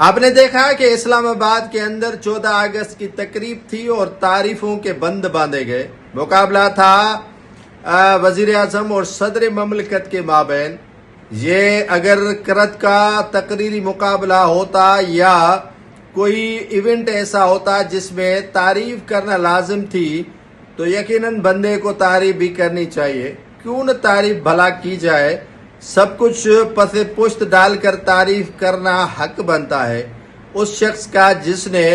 آپ نے دیکھا کہ اسلام آباد کے اندر 14 اگست کی تقریب تھی اور تعریفوں کے بند باندھے گئے. مقابلہ تھا وزیر اعظم اور صدر مملکت کے مابین. یہ اگر کرت کا تقریری مقابلہ ہوتا یا کوئی ایونٹ ایسا ہوتا جس میں تعریف کرنا لازم تھی تو یقیناً بندے کو تعریف بھی کرنی چاہیے. کیوں نہ تعریف بھلا کی جائے. سب کچھ پس پشت ڈال کر تعریف کرنا حق بنتا ہے اس شخص کا جس نے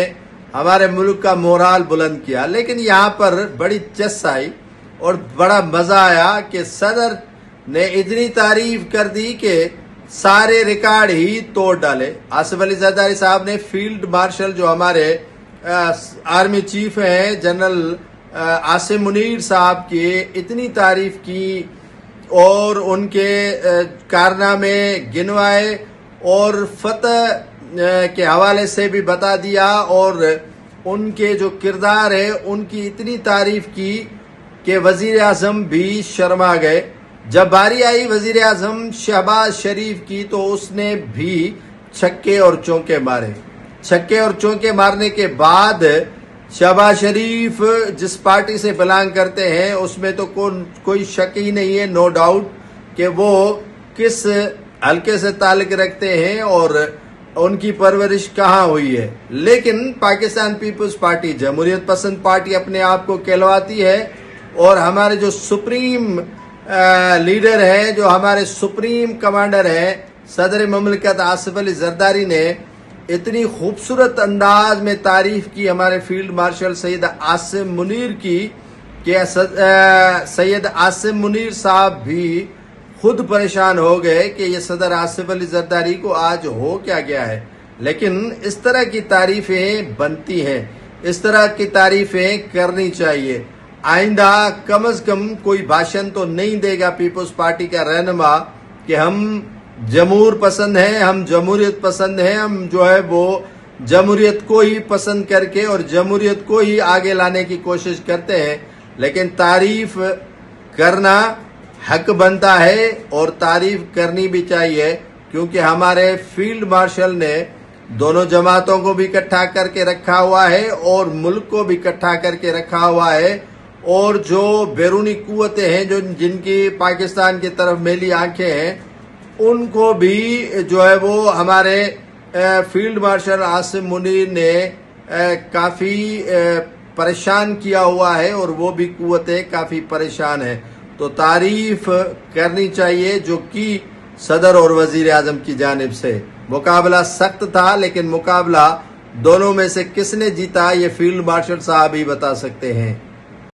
ہمارے ملک کا مورال بلند کیا. لیکن یہاں پر بڑی چس آئی اور بڑا مزہ آیا کہ صدر نے اتنی تعریف کر دی کہ سارے ریکارڈ ہی توڑ ڈالے. آصف علی زرداری صاحب نے فیلڈ مارشل جو ہمارے آرمی چیف ہیں جنرل عاصم منیر صاحب کی اتنی تعریف کی اور ان کے کارنامے گنوائے اور فتح کے حوالے سے بھی بتا دیا اور ان کے جو کردار ہے ان کی اتنی تعریف کی کہ وزیر اعظم بھی شرما گئے. جب باری آئی وزیر اعظم شہباز شریف کی تو اس نے بھی چھکے اور چونکے مارے. چھکے اور چونکے مارنے کے بعد شہباز شریف جس پارٹی سے بلانگ کرتے ہیں اس میں تو کوئی شک ہی نہیں ہے, نو ڈاؤٹ کہ وہ کس حلقے سے تعلق رکھتے ہیں اور ان کی پرورش کہاں ہوئی ہے. لیکن پاکستان پیپلز پارٹی جمہوریت پسند پارٹی اپنے آپ کو کہلواتی ہے اور ہمارے جو سپریم لیڈر ہیں, جو ہمارے سپریم کمانڈر ہیں صدر مملکت آصف علی زرداری نے اتنی خوبصورت انداز میں تعریف کی ہمارے فیلڈ مارشل سید عاصم منیر کی کہ سید عاصم منیر صاحب بھی خود پریشان ہو گئے کہ یہ صدر آصف علی زرداری کو آج ہو کیا گیا ہے. لیکن اس طرح کی تعریفیں بنتی ہیں, اس طرح کی تعریفیں کرنی چاہیے. آئندہ کم از کم کوئی بھاشن تو نہیں دے گا پیپلز پارٹی کا رہنما کہ ہم جمہور پسند ہیں, ہم جمہوریت پسند ہیں, ہم جو ہے وہ جمہوریت کو ہی پسند کر کے اور جمہوریت کو ہی آگے لانے کی کوشش کرتے ہیں. لیکن تعریف کرنا حق بنتا ہے اور تعریف کرنی بھی چاہیے کیونکہ ہمارے فیلڈ مارشل نے دونوں جماعتوں کو بھی اکٹھا کر کے رکھا ہوا ہے اور ملک کو بھی اکٹھا کر کے رکھا ہوا ہے. اور جو بیرونی قوتیں ہیں جن کی پاکستان کی طرف میلی آنکھیں ہیں ان کو بھی جو ہے وہ ہمارے فیلڈ مارشل عاصم منیر نے کافی پریشان کیا ہوا ہے اور وہ بھی قوتیں کافی پریشان ہیں. تو تعریف کرنی چاہیے جو کہ صدر اور وزیر اعظم کی جانب سے. مقابلہ سخت تھا لیکن مقابلہ دونوں میں سے کس نے جیتا یہ فیلڈ مارشل صاحب ہی بتا سکتے ہیں.